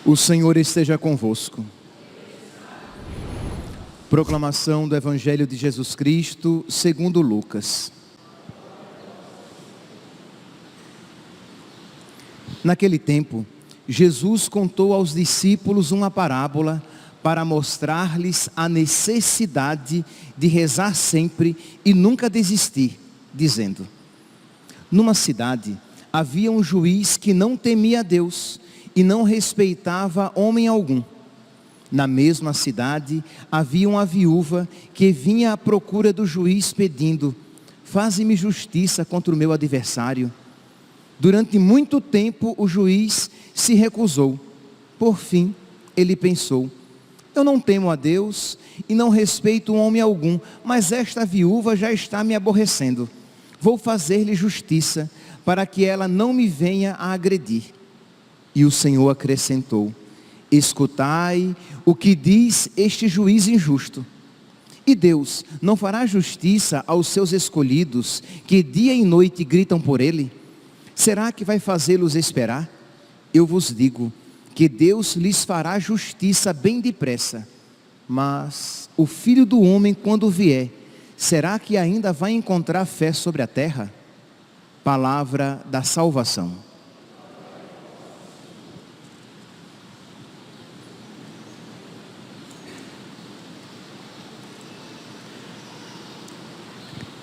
O Senhor esteja convosco. Proclamação do Evangelho de Jesus Cristo, segundo Lucas. Naquele tempo, Jesus contou aos discípulos uma parábola para mostrar-lhes a necessidade de rezar sempre e nunca desistir, dizendo: numa cidade havia um juiz que não temia a Deus e não respeitava homem algum. Na mesma cidade havia uma viúva que vinha à procura do juiz pedindo: faze-me justiça contra o meu adversário. Durante muito tempo o juiz se recusou. Por fim, ele pensou: eu não temo a Deus e não respeito homem algum, mas esta viúva já está me aborrecendo. Vou fazer-lhe justiça, para que ela não me venha a agredir. E o Senhor acrescentou: escutai o que diz este juiz injusto. E Deus não fará justiça aos seus escolhidos, que dia e noite gritam por ele? Será que vai fazê-los esperar? Eu vos digo que Deus lhes fará justiça bem depressa. Mas o Filho do Homem, quando vier, será que ainda vai encontrar fé sobre a terra? Palavra da salvação.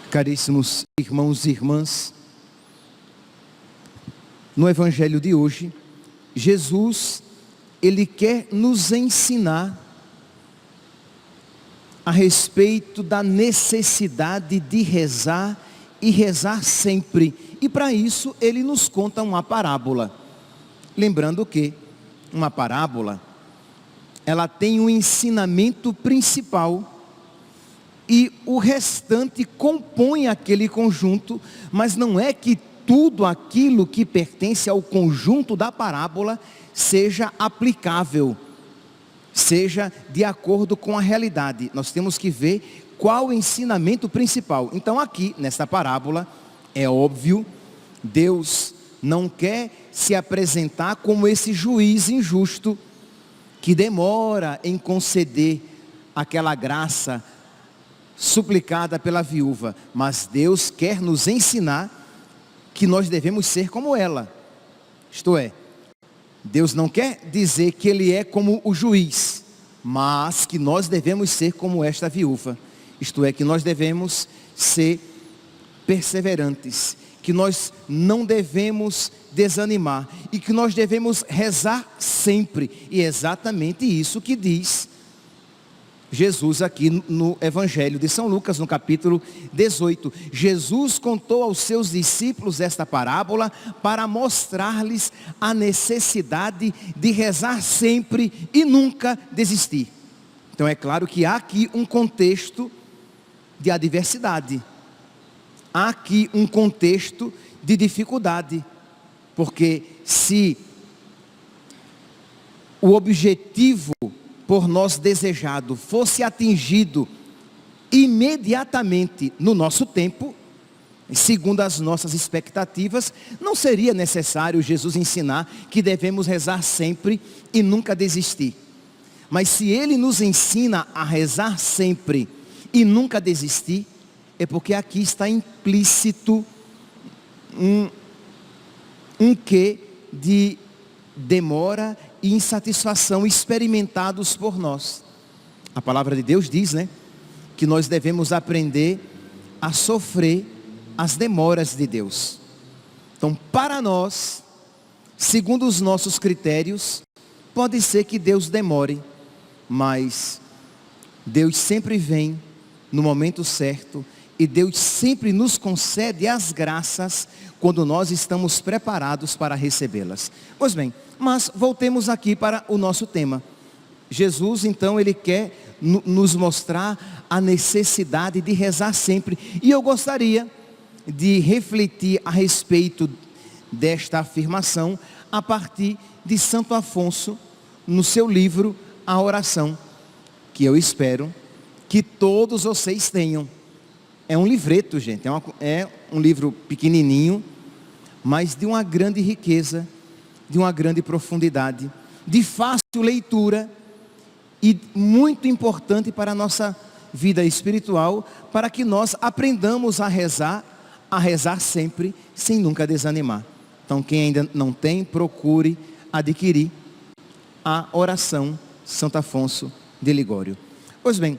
Caríssimos irmãos e irmãs, no Evangelho de hoje, Jesus, Ele quer nos ensinar a respeito da necessidade de rezar e rezar sempre. E para isso, Ele nos conta uma parábola. Lembrando que uma parábola, ela tem um ensinamento principal, e o restante compõe aquele conjunto, mas não é que tudo aquilo que pertence ao conjunto da parábola seja aplicável, seja de acordo com a realidade. Nós temos que ver qual o ensinamento principal. Então aqui, nesta parábola, é óbvio, Deus não quer se apresentar como esse juiz injusto, que demora em conceder aquela graça suplicada pela viúva, mas Deus quer nos ensinar que nós devemos ser como ela. Isto é, Deus não quer dizer que Ele é como o juiz, mas que nós devemos ser como esta viúva. Isto é, que nós devemos ser perseverantes, que nós não devemos desanimar e que nós devemos rezar sempre. E é exatamente isso que diz Jesus aqui no Evangelho de São Lucas, no capítulo 18. Jesus contou aos seus discípulos esta parábola para mostrar-lhes a necessidade de rezar sempre e nunca desistir. Então é claro que há aqui um contexto de adversidade, há aqui um contexto de dificuldade, porque se o objetivo por nós desejado fosse atingido imediatamente no nosso tempo, segundo as nossas expectativas, não seria necessário Jesus ensinar que devemos rezar sempre e nunca desistir. Mas se Ele nos ensina a rezar sempre e nunca desistir, é porque aqui está implícito um quê de demora e insatisfação experimentados por nós. A palavra de Deus diz, que nós devemos aprender a sofrer as demoras de Deus. Então, para nós, segundo os nossos critérios, pode ser que Deus demore, mas Deus sempre vem no momento certo e Deus sempre nos concede as graças quando nós estamos preparados para recebê-las. Pois bem, mas voltemos aqui para o nosso tema. Jesus, então, Ele quer nos mostrar a necessidade de rezar sempre. E eu gostaria de refletir a respeito desta afirmação a partir de Santo Afonso, no seu livro A Oração, que eu espero que todos vocês tenham. É um livreto, gente, é um livro pequenininho, mas de uma grande riqueza, de uma grande profundidade, de fácil leitura e muito importante para a nossa vida espiritual, para que nós aprendamos a rezar sempre, sem nunca desanimar. Então, quem ainda não tem, procure adquirir a oração Santo Afonso de Ligório. Pois bem,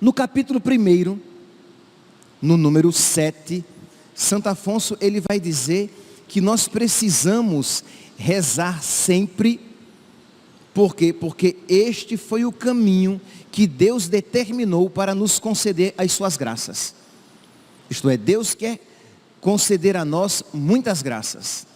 no capítulo 1, no número 7, Santo Afonso ele vai dizer que nós precisamos rezar sempre. Por quê? Porque este foi o caminho que Deus determinou para nos conceder as suas graças. Isto é, Deus quer conceder a nós muitas graças.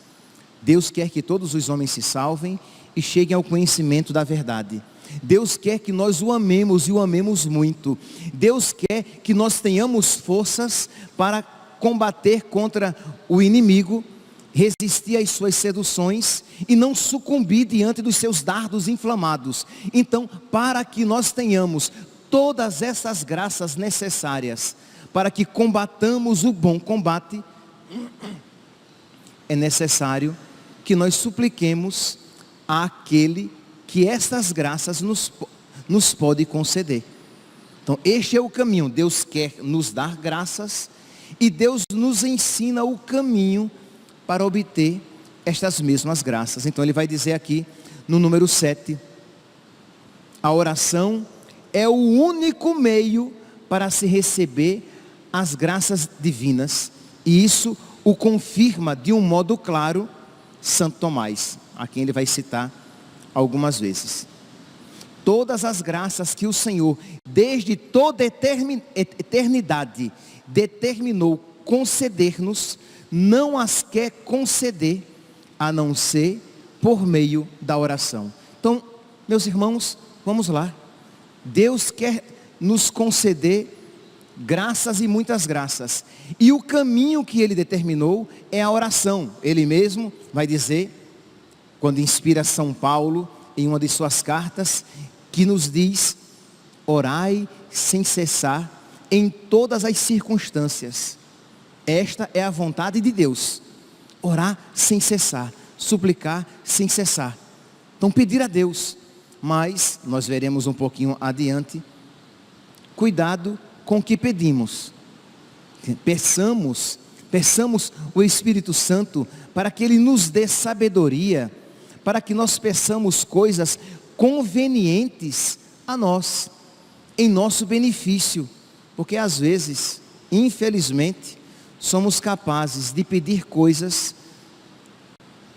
Deus quer que todos os homens se salvem e cheguem ao conhecimento da verdade. Deus quer que nós o amemos e o amemos muito. Deus quer que nós tenhamos forças para combater contra o inimigo, resistir às suas seduções e não sucumbir diante dos seus dardos inflamados. Então, para que nós tenhamos todas essas graças necessárias para que combatamos o bom combate, é necessário que nós supliquemos àquele que estas graças nos pode conceder. Então, este é o caminho. Deus quer nos dar graças e Deus nos ensina o caminho para obter estas mesmas graças. Então, ele vai dizer aqui no número 7, a oração é o único meio para se receber as graças divinas, e isso o confirma de um modo claro Santo Tomás, a quem ele vai citar algumas vezes. Todas as graças que o Senhor, desde toda eternidade, determinou conceder-nos, não as quer conceder, a não ser por meio da oração. Então, meus irmãos, vamos lá. Deus quer nos conceder graças e muitas graças. E o caminho que Ele determinou é a oração. Ele mesmo vai dizer, quando inspira São Paulo, em uma de suas cartas, que nos diz: orai sem cessar em todas as circunstâncias. Esta é a vontade de Deus. Orar sem cessar, suplicar sem cessar. Então, pedir a Deus. Mas, nós veremos um pouquinho adiante, cuidado com o que pedimos. Peçamos o Espírito Santo para que Ele nos dê sabedoria, para que nós peçamos coisas convenientes a nós, em nosso benefício. Porque às vezes, infelizmente, somos capazes de pedir coisas,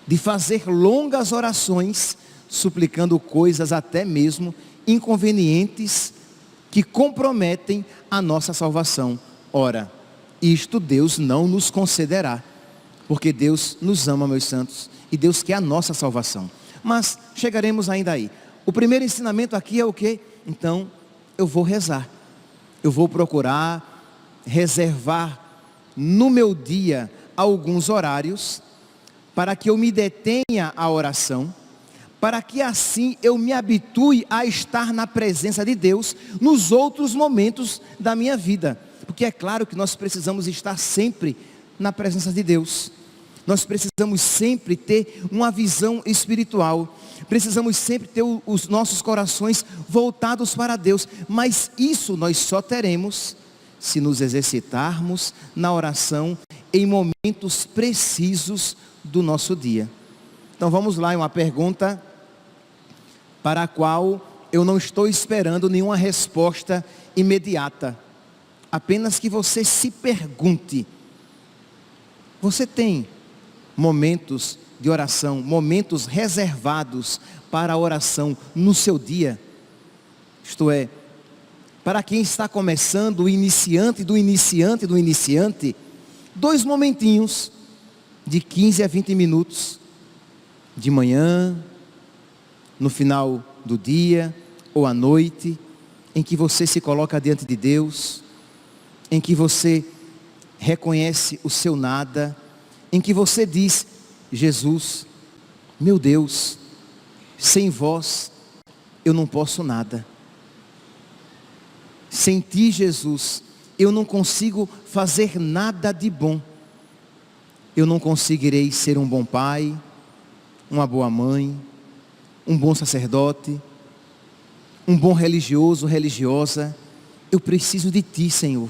de fazer longas orações, suplicando coisas até mesmo inconvenientes, que comprometem a nossa salvação. Ora, isto Deus não nos concederá, porque Deus nos ama, meus santos, e Deus quer a nossa salvação. Mas chegaremos ainda aí. O primeiro ensinamento aqui é o quê? Então, eu vou rezar. Eu vou procurar reservar no meu dia alguns horários para que eu me detenha à oração, para que assim eu me habitue a estar na presença de Deus nos outros momentos da minha vida. Porque é claro que nós precisamos estar sempre na presença de Deus. Nós precisamos sempre ter uma visão espiritual. Precisamos sempre ter os nossos corações voltados para Deus. Mas isso nós só teremos se nos exercitarmos na oração em momentos precisos do nosso dia. Então vamos lá, é uma pergunta para a qual eu não estou esperando nenhuma resposta imediata. Apenas que você se pergunte: você tem momentos de oração, momentos reservados para a oração no seu dia? Isto é, para quem está começando, o iniciante do iniciante do iniciante, 2 momentinhos de 15 a 20 minutos, de manhã, no final do dia ou à noite, em que você se coloca diante de Deus, em que você reconhece o seu nada, em que você diz: Jesus, meu Deus, sem vós eu não posso nada. Sem ti, Jesus, eu não consigo fazer nada de bom. Eu não conseguirei ser um bom pai, uma boa mãe, um bom sacerdote, um bom religioso, religiosa. Eu preciso de ti, Senhor.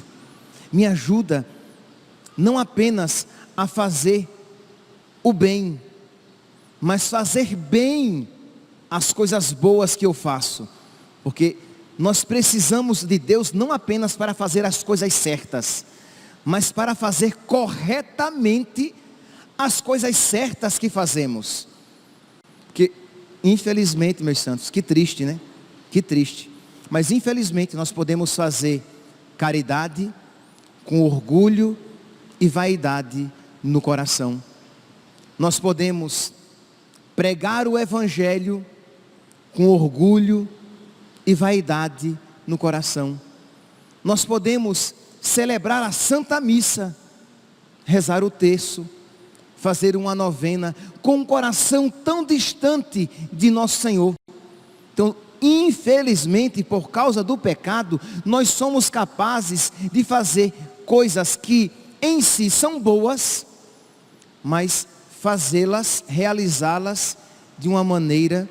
Me ajuda não apenas a fazer o bem, mas fazer bem as coisas boas que eu faço. Porque nós precisamos de Deus não apenas para fazer as coisas certas, mas para fazer corretamente as coisas certas que fazemos. Porque, infelizmente, meus santos, que triste, né? Que triste. Mas, infelizmente, nós podemos fazer caridade com orgulho e vaidade no coração. Nós podemos pregar o Evangelho com orgulho e vaidade no coração. Nós podemos celebrar a Santa Missa, rezar o terço, fazer uma novena com um coração tão distante de Nosso Senhor. Então, infelizmente, por causa do pecado, nós somos capazes de fazer coisas que em si são boas, mas fazê-las, realizá-las de uma maneira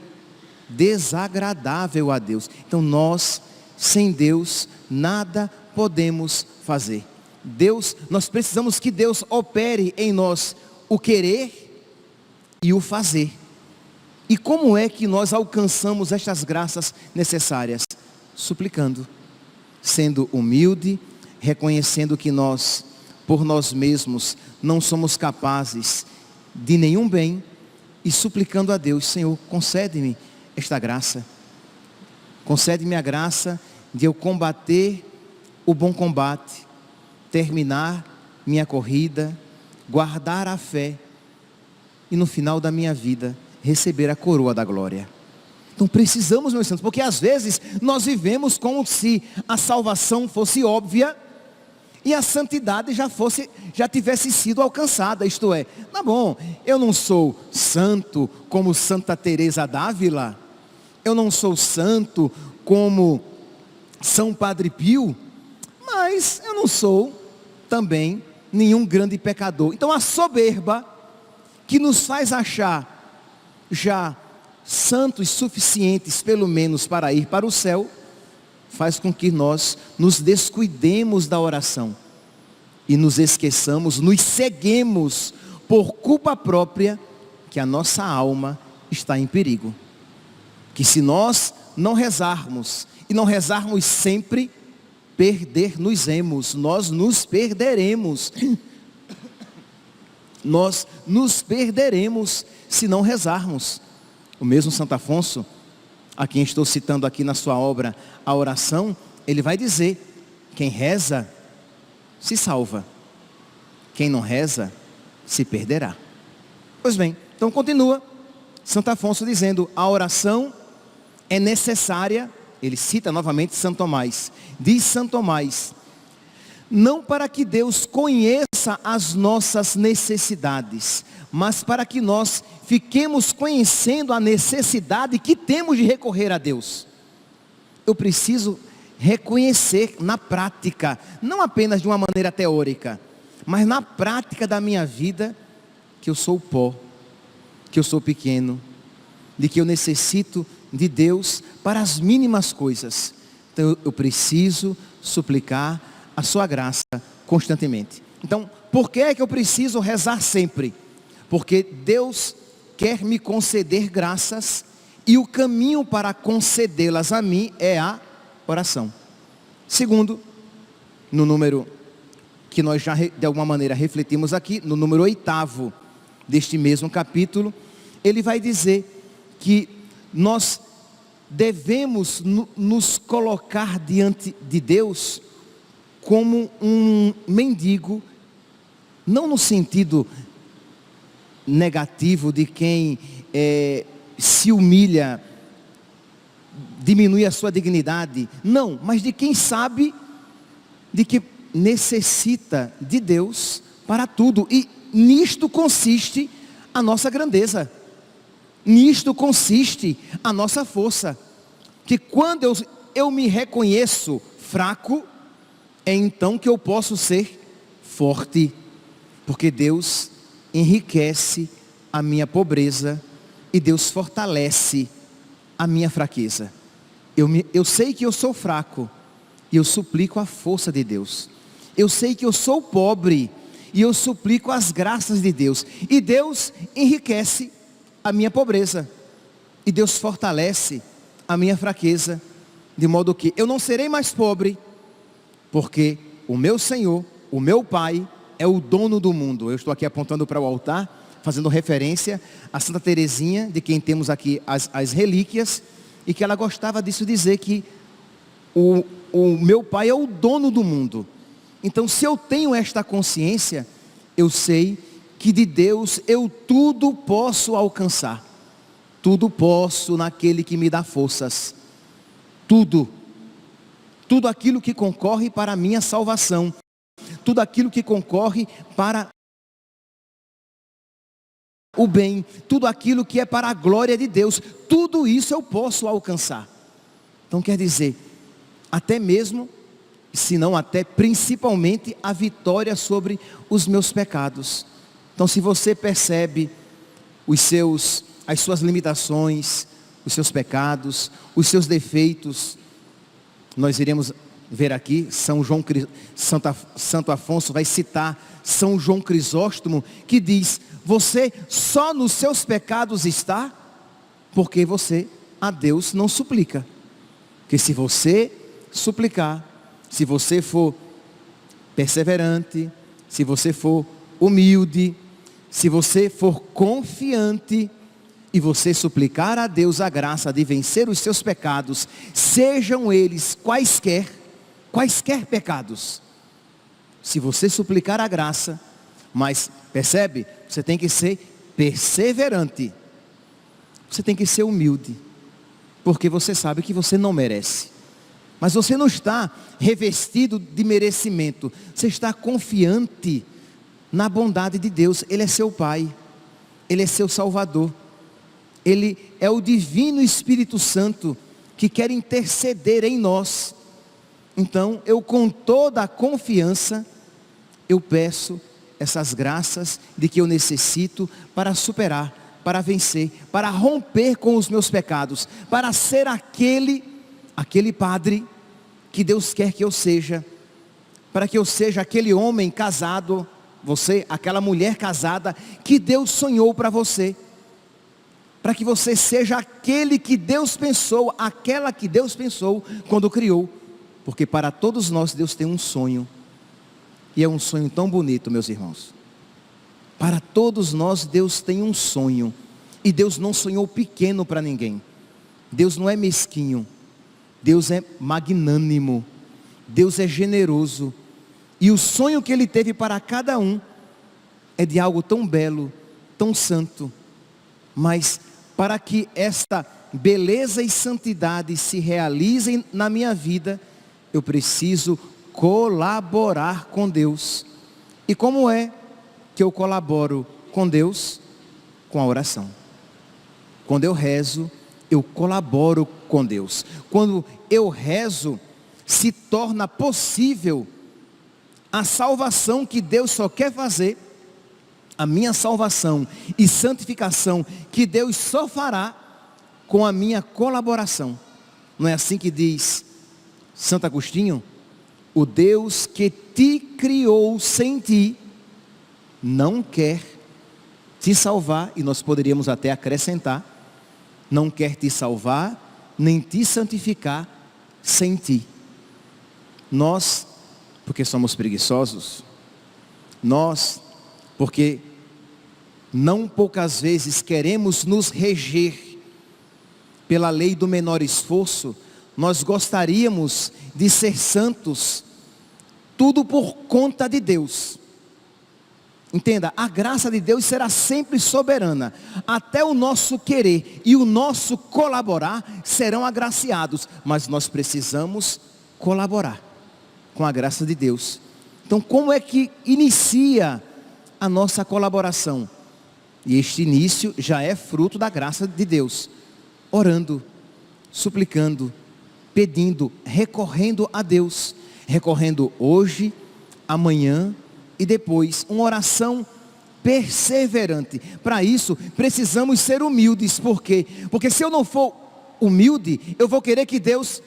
desagradável a Deus. Então nós, sem Deus, nada podemos fazer. Deus, nós precisamos que Deus opere em nós o querer e o fazer. E como é que nós alcançamos estas graças necessárias? Suplicando, sendo humilde, reconhecendo que nós, por nós mesmos, não somos capazes de nenhum bem, e suplicando a Deus: Senhor, concede-me esta graça, concede-me a graça de eu combater o bom combate, terminar minha corrida, guardar a fé, e no final da minha vida, receber a coroa da glória. Então precisamos, meus santos, porque às vezes nós vivemos como se a salvação fosse óbvia, e a santidade já tivesse sido alcançada. Isto é, tá bom, eu não sou santo como Santa Teresa d'Ávila, eu não sou santo como São Padre Pio, mas eu não sou também nenhum grande pecador. Então a soberba que nos faz achar já santos suficientes, pelo menos para ir para o céu, faz com que nós nos descuidemos da oração e nos esqueçamos, nos ceguemos por culpa própria, que a nossa alma está em perigo. Que se nós não rezarmos, e não rezarmos sempre, perder-nos-emos, nós nos perderemos. Nós nos perderemos se não rezarmos. O mesmo Santo Afonso, a quem estou citando aqui na sua obra, A Oração, ele vai dizer: quem reza, se salva. Quem não reza, se perderá. Pois bem, então continua Santo Afonso dizendo: a oração é necessária. Ele cita novamente Santo Tomás. Diz Santo Tomás: não para que Deus conheça as nossas necessidades, mas para que nós fiquemos conhecendo a necessidade que temos de recorrer a Deus. Eu preciso reconhecer na prática, não apenas de uma maneira teórica, mas na prática da minha vida, que eu sou pó, que eu sou pequeno, de que eu necessito de Deus para as mínimas coisas. Então eu preciso suplicar a sua graça constantemente. Então, por que é que eu preciso rezar sempre? Porque Deus quer me conceder graças, e o caminho para concedê-las a mim é a oração. Segundo, no número que nós já de alguma maneira refletimos aqui, no número 8º deste mesmo capítulo, ele vai dizer que nós devemos nos colocar diante de Deus como um mendigo, não no sentido negativo de quem se humilha, diminui a sua dignidade, não, mas de quem sabe de que necessita de Deus para tudo. E nisto consiste a nossa grandeza. Nisto consiste a nossa força. Que quando eu me reconheço fraco, é então que eu posso ser forte. Porque Deus enriquece a minha pobreza e Deus fortalece a minha fraqueza. Eu sei que eu sou fraco e eu suplico a força de Deus. Eu sei que eu sou pobre e eu suplico as graças de Deus. E Deus enriquece a minha pobreza. E Deus fortalece a minha fraqueza. De modo que eu não serei mais pobre, porque o meu Senhor, o meu Pai, é o dono do mundo. Eu estou aqui apontando para o altar, fazendo referência a Santa Teresinha, de quem temos aqui as relíquias, e que ela gostava disso, dizer que o meu Pai é o dono do mundo. Então, se eu tenho esta consciência, eu sei que de Deus eu tudo posso alcançar. Tudo posso naquele que me dá forças. Tudo aquilo que concorre para a minha salvação, tudo aquilo que concorre para o bem, tudo aquilo que é para a glória de Deus, tudo isso eu posso alcançar. Então quer dizer, até mesmo, se não até principalmente, a vitória sobre os meus pecados. Então se você percebe as suas limitações, os seus pecados, os seus defeitos, nós iremos ver aqui, Santo Afonso vai citar São João Crisóstomo, que diz: você só nos seus pecados está, porque você a Deus não suplica. Porque se você suplicar, se você for perseverante, se você for humilde, se você for confiante, e você suplicar a Deus a graça de vencer os seus pecados, sejam eles quaisquer pecados. Se você suplicar a graça, mas percebe, você tem que ser perseverante. Você tem que ser humilde, porque você sabe que você não merece. Mas você não está revestido de merecimento, você está confiante na bondade de Deus. Ele é seu Pai, Ele é seu Salvador. Ele é o divino Espírito Santo que quer interceder em nós. Então, eu com toda a confiança, eu peço essas graças de que eu necessito para superar, para vencer, para romper com os meus pecados, para ser aquele padre que Deus quer que eu seja, para que eu seja aquele homem casado, você, aquela mulher casada que Deus sonhou para você. Para que você seja aquele que Deus pensou, aquela que Deus pensou quando criou. Porque para todos nós Deus tem um sonho. E é um sonho tão bonito, meus irmãos. Para todos nós Deus tem um sonho. E Deus não sonhou pequeno para ninguém. Deus não é mesquinho. Deus é magnânimo. Deus é generoso. E o sonho que Ele teve para cada um é de algo tão belo, tão santo. Mas para que esta beleza e santidade se realizem na minha vida, eu preciso colaborar com Deus. E como é que eu colaboro com Deus? Com a oração. Quando eu rezo, eu colaboro com Deus. Quando eu rezo, se torna possível a salvação que Deus só quer fazer, a minha salvação e santificação que Deus só fará com a minha colaboração. Não é assim que diz Santo Agostinho? O Deus que te criou sem ti, não quer te salvar, e nós poderíamos até acrescentar, não quer te salvar, nem te santificar sem ti. Nós, porque somos preguiçosos, porque não poucas vezes queremos nos reger pela lei do menor esforço, nós gostaríamos de ser santos, tudo por conta de Deus. Entenda, a graça de Deus será sempre soberana, até o nosso querer e o nosso colaborar serão agraciados, mas nós precisamos colaborar com a graça de Deus. Então, como é que inicia a nossa colaboração? E este início já é fruto da graça de Deus. Orando, suplicando, pedindo, recorrendo a Deus. Recorrendo hoje, amanhã e depois. Uma oração perseverante. Para isso, precisamos ser humildes. Por quê? Porque se eu não for humilde, eu vou querer que Deus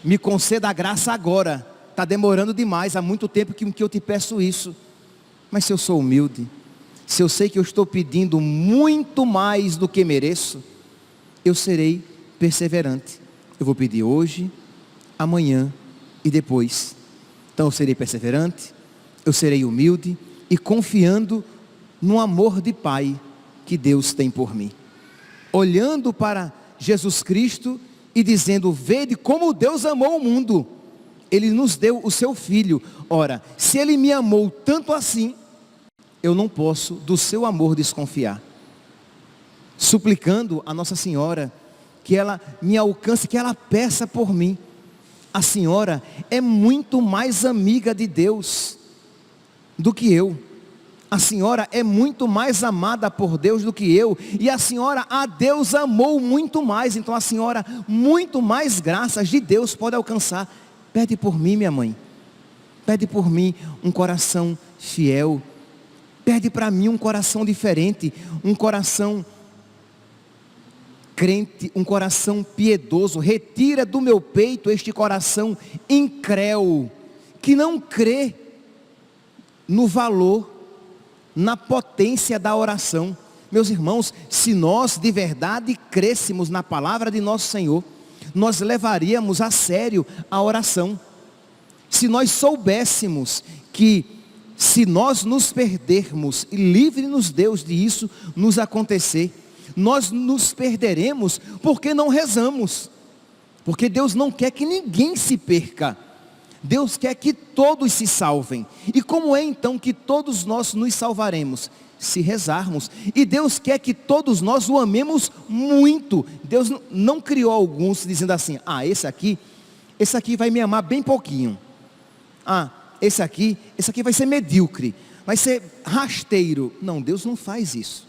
me conceda a graça agora. Está demorando demais, há muito tempo que eu te peço isso. Mas se eu sou humilde, se eu sei que eu estou pedindo muito mais do que mereço, eu serei perseverante. Eu vou pedir hoje, amanhã e depois. Então eu serei perseverante, eu serei humilde e confiando no amor de Pai que Deus tem por mim. Olhando para Jesus Cristo e dizendo: vede como Deus amou o mundo. Ele nos deu o seu Filho. Ora, se Ele me amou tanto assim, eu não posso do seu amor desconfiar. Suplicando a Nossa Senhora que ela me alcance, que ela peça por mim. A senhora é muito mais amiga de Deus do que eu. A senhora é muito mais amada por Deus do que eu. E a senhora, a Deus amou muito mais. Então a senhora, muito mais graças de Deus pode alcançar. Pede por mim, minha mãe. Pede por mim um coração fiel. Pede para mim um coração diferente. Um coração crente, um coração piedoso. Retira do meu peito este coração incrédulo, que não crê no valor, na potência da oração. Meus irmãos, se nós de verdade crêssemos na palavra de nosso Senhor, nós levaríamos a sério a oração. Se nós soubéssemos que se nós nos perdermos, e livre-nos Deus de isso nos acontecer, nós nos perderemos porque não rezamos. Porque Deus não quer que ninguém se perca. Deus quer que todos se salvem. E como é então que todos nós nos salvaremos? Se rezarmos. E Deus quer que todos nós o amemos muito. Deus não criou alguns dizendo assim: esse aqui vai me amar bem pouquinho. Esse aqui vai ser medíocre, vai ser rasteiro. Não, Deus não faz isso.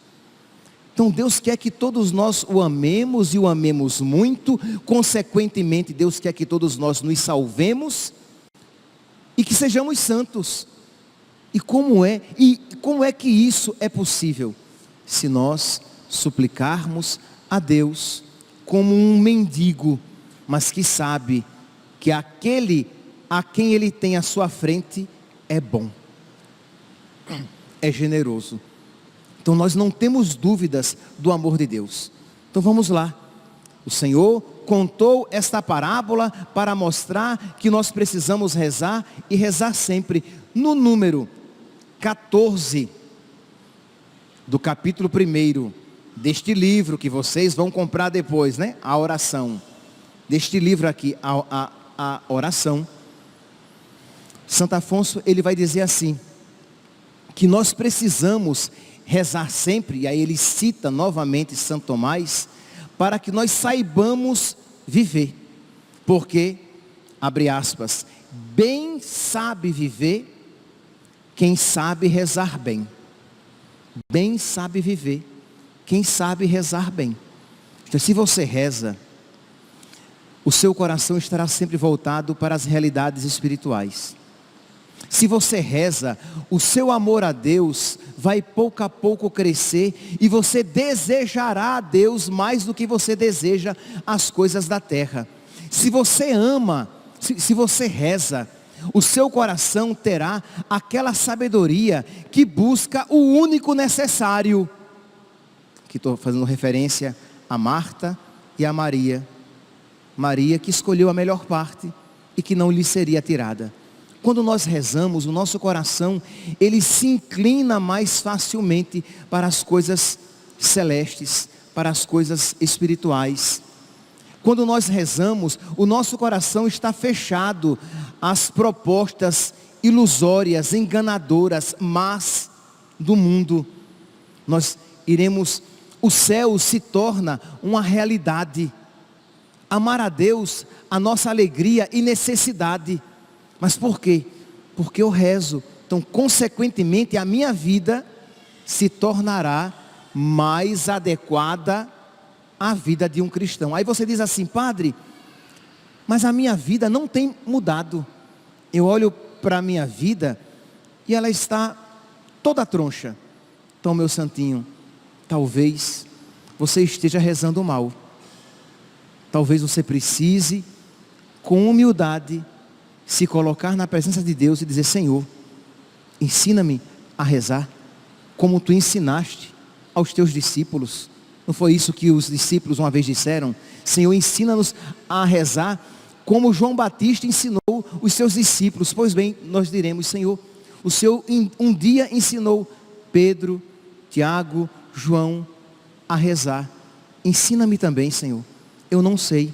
Então Deus quer que todos nós o amemos e o amemos muito. Consequentemente, Deus quer que todos nós nos salvemos e que sejamos santos. E como é que isso é possível? Se nós suplicarmos a Deus como um mendigo, mas que sabe que aquele a quem Ele tem à sua frente é bom, é generoso. Então nós não temos dúvidas do amor de Deus. Então vamos lá. O Senhor contou esta parábola para mostrar que nós precisamos rezar e rezar sempre. No número 14 do capítulo 1 deste livro que vocês vão comprar depois, né? A oração. Deste livro aqui, a oração. Santo Afonso, ele vai dizer assim, que nós precisamos rezar sempre, e aí ele cita novamente Santo Tomás, para que nós saibamos viver. Porque, abre aspas, bem sabe viver quem sabe rezar bem. Bem sabe viver quem sabe rezar bem. Então, se você reza, o seu coração estará sempre voltado para as realidades espirituais. Se você reza, o seu amor a Deus vai pouco a pouco crescer e você desejará a Deus mais do que você deseja as coisas da terra. Se você ama, se você reza, o seu coração terá aquela sabedoria que busca o único necessário. Aqui estou fazendo referência a Marta e a Maria. Maria que escolheu a melhor parte e que não lhe seria tirada. Quando nós rezamos, o nosso coração, ele se inclina mais facilmente para as coisas celestes, para as coisas espirituais. Quando nós rezamos, o nosso coração está fechado às propostas ilusórias, enganadoras, más do mundo. O céu se torna uma realidade. Amar a Deus, a nossa alegria e necessidade. Mas por quê? porque eu rezo. Então, consequentemente, a minha vida se tornará mais adequada à vida de um cristão. Aí você diz assim: padre, mas a minha vida não tem mudado. Eu olho para a minha vida e ela está toda troncha. Então, meu santinho, talvez você esteja rezando mal. Talvez você precise, com humildade, se colocar na presença de Deus e dizer: Senhor, ensina-me a rezar como tu ensinaste aos teus discípulos. Não foi isso que os discípulos uma vez disseram? Senhor, ensina-nos a rezar como João Batista ensinou os seus discípulos. Pois bem, nós diremos: Senhor, o Senhor um dia ensinou Pedro, Tiago, João a rezar. Ensina-me também, Senhor. Eu não sei.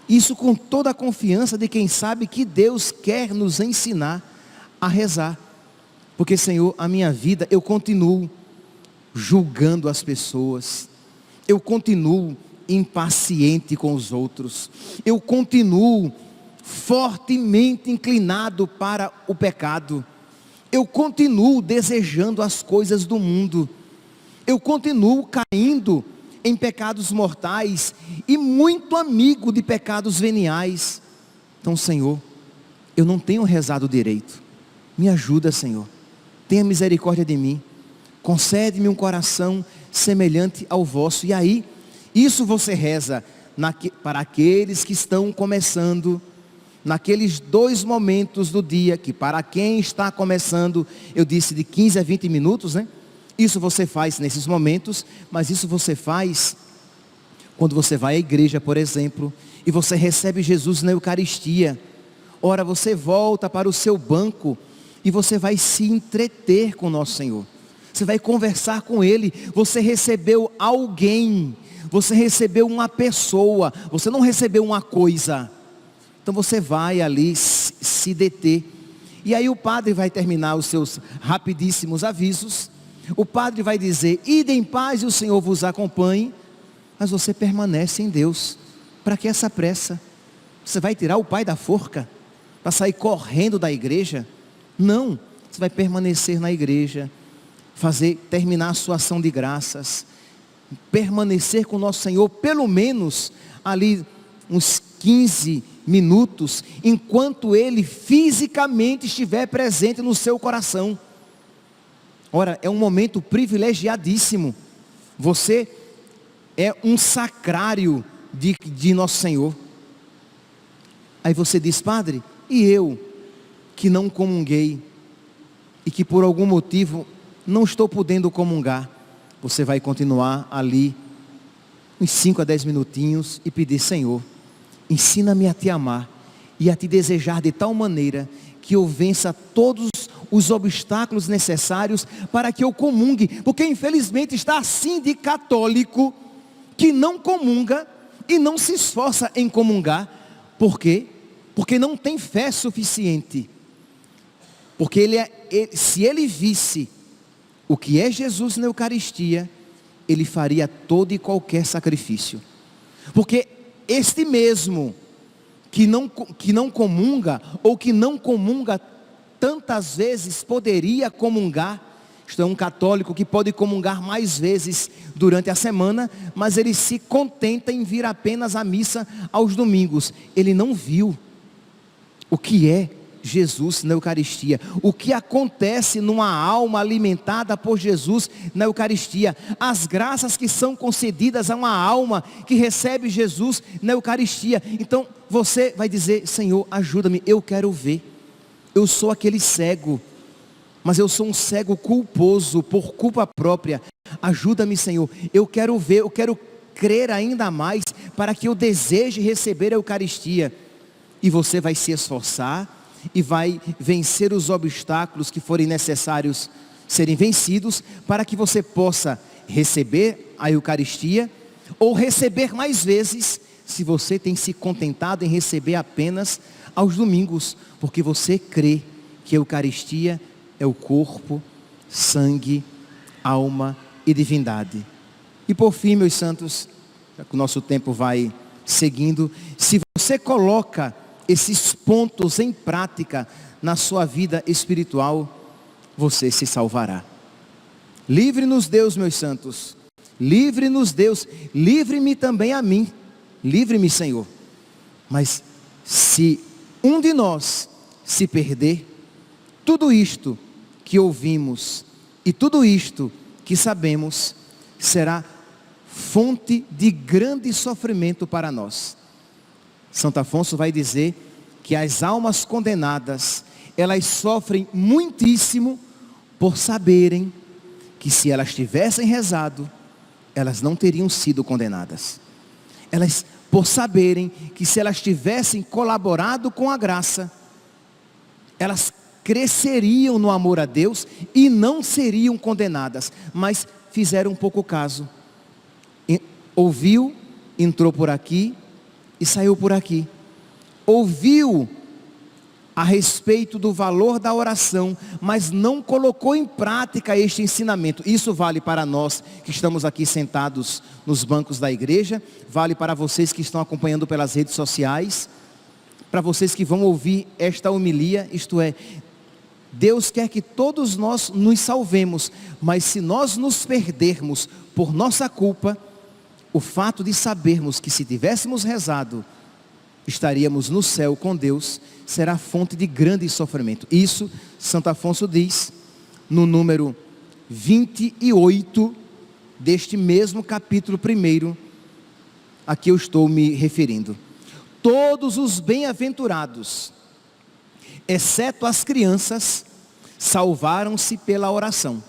Isso com toda a confiança de quem sabe que Deus quer nos ensinar a rezar. Porque, Senhor, a minha vida, eu continuo julgando as pessoas. Eu continuo impaciente com os outros. Eu continuo fortemente inclinado para o pecado. Eu continuo desejando as coisas do mundo. Eu continuo caindo em pecados mortais e muito amigo de pecados veniais. Então, Senhor, eu não tenho rezado direito. Me ajuda, Senhor. Tenha misericórdia de mim. Concede-me um coração semelhante ao vosso. E aí, isso você reza para aqueles que estão começando, naqueles 2 momentos do dia, que para quem está começando, eu disse de 15 a 20 minutos, né? Isso você faz nesses momentos, mas isso você faz quando você vai à igreja, por exemplo, e você recebe Jesus na Eucaristia. Ora, você volta para o seu banco e você vai se entreter com o nosso Senhor. Você vai conversar com Ele. Você recebeu alguém, você recebeu uma pessoa, você não recebeu uma coisa. Então você vai ali se deter. E aí o padre vai terminar os seus rapidíssimos avisos. O padre vai dizer: ide em paz e o Senhor vos acompanhe. Mas você permanece em Deus. Para que essa pressa? Você vai tirar o pai da forca para sair correndo da igreja? Não, você vai permanecer na igreja, terminar a sua ação de graças, permanecer com o nosso Senhor, pelo menos ali uns 15 minutos, enquanto Ele fisicamente estiver presente no seu coração. Ora, é um momento privilegiadíssimo. Você é um sacrário de nosso Senhor. Aí você diz: padre, e eu que não comunguei e que por algum motivo não estou podendo comungar? Você vai continuar ali uns 5 a 10 minutinhos e pedir: Senhor, ensina-me a te amar e a te desejar de tal maneira que eu vença todos os obstáculos necessários para que eu comungue. Porque infelizmente está assim de católico que não comunga e não se esforça em comungar. Por quê? Porque não tem fé suficiente. Porque se ele visse o que é Jesus na Eucaristia, ele faria todo e qualquer sacrifício. Porque este mesmo que não comunga, ou que não comunga tantas vezes, poderia comungar. Isto é, um católico que pode comungar mais vezes durante a semana, mas ele se contenta em vir apenas à missa aos domingos. Ele não viu o que é Jesus na Eucaristia, o que acontece numa alma alimentada por Jesus na Eucaristia, as graças que são concedidas a uma alma que recebe Jesus na Eucaristia. Então você vai dizer: Senhor, ajuda-me, eu quero ver. Eu sou aquele cego, mas eu sou um cego culposo por culpa própria. Ajuda-me, Senhor, eu quero ver, eu quero crer ainda mais para que eu deseje receber a Eucaristia. E você vai se esforçar e vai vencer os obstáculos que forem necessários serem vencidos, para que você possa receber a Eucaristia, ou receber mais vezes, se você tem se contentado em receber apenas aos domingos, porque você crê que a Eucaristia é o corpo, sangue, alma e divindade. E por fim, meus santos, já que o nosso tempo vai seguindo, se você coloca esses pontos em prática na sua vida espiritual, você se salvará. Livre-nos Deus, meus santos. Livre-nos Deus. Livre-me também a mim. Livre-me, Senhor. Mas se um de nós se perder, tudo isto que ouvimos e tudo isto que sabemos será fonte de grande sofrimento para nós. Santo Afonso vai dizer que as almas condenadas, elas sofrem muitíssimo por saberem que se elas tivessem rezado, elas não teriam sido condenadas. Elas, por saberem que se elas tivessem colaborado com a graça, elas cresceriam no amor a Deus e não seriam condenadas, mas fizeram pouco caso. Ouviu, entrou por aqui e saiu por aqui. Ouviu a respeito do valor da oração, mas não colocou em prática este ensinamento. Isso vale para nós que estamos aqui sentados nos bancos da igreja, vale para vocês que estão acompanhando pelas redes sociais, para vocês que vão ouvir esta homilia, isto é, Deus quer que todos nós nos salvemos, mas se nós nos perdermos por nossa culpa, o fato de sabermos que se tivéssemos rezado, estaríamos no céu com Deus, será fonte de grande sofrimento. Isso, Santo Afonso diz, no número 28 deste mesmo capítulo 1, a que eu estou me referindo. Todos os bem-aventurados, exceto as crianças, salvaram-se pela oração.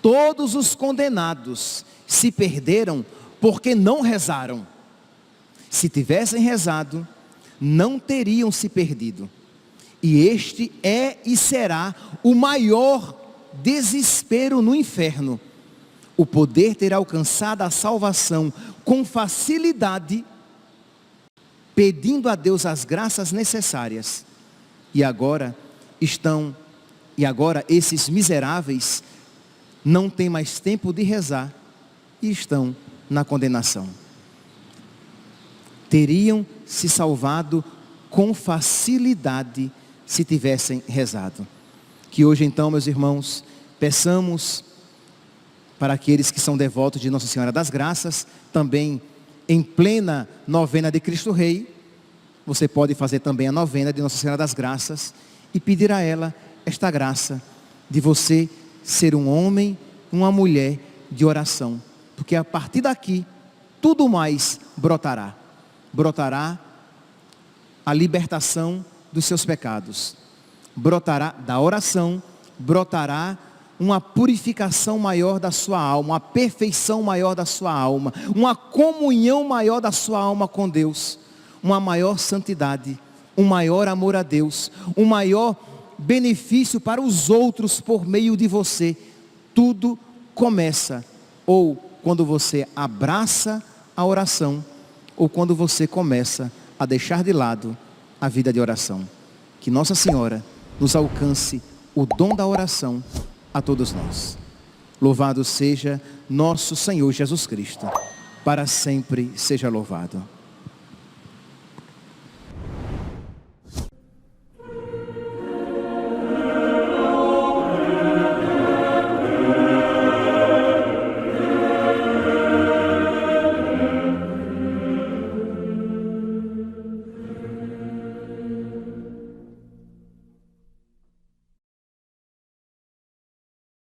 Todos os condenados se perderam porque não rezaram. Se tivessem rezado, não teriam se perdido. E este é e será o maior desespero no inferno. O poder ter alcançado a salvação com facilidade, pedindo a Deus as graças necessárias. E agora esses miseráveis não têm mais tempo de rezar e estão na condenação. Teriam se salvado com facilidade se tivessem rezado. Que hoje então, meus irmãos, peçamos para aqueles que são devotos de Nossa Senhora das Graças, também em plena novena de Cristo Rei, você pode fazer também a novena de Nossa Senhora das Graças e pedir a ela esta graça de você ser um homem, uma mulher de oração, porque a partir daqui tudo mais brotará. Brotará a libertação dos seus pecados, brotará da oração, brotará uma purificação maior da sua alma, uma perfeição maior da sua alma, uma comunhão maior da sua alma com Deus, uma maior santidade, um maior amor a Deus, um maior benefício para os outros por meio de você. Tudo começa ou quando você abraça a oração, ou quando você começa a deixar de lado a vida de oração. Que Nossa Senhora nos alcance o dom da oração a todos nós. Louvado seja nosso Senhor Jesus Cristo. Para sempre seja louvado.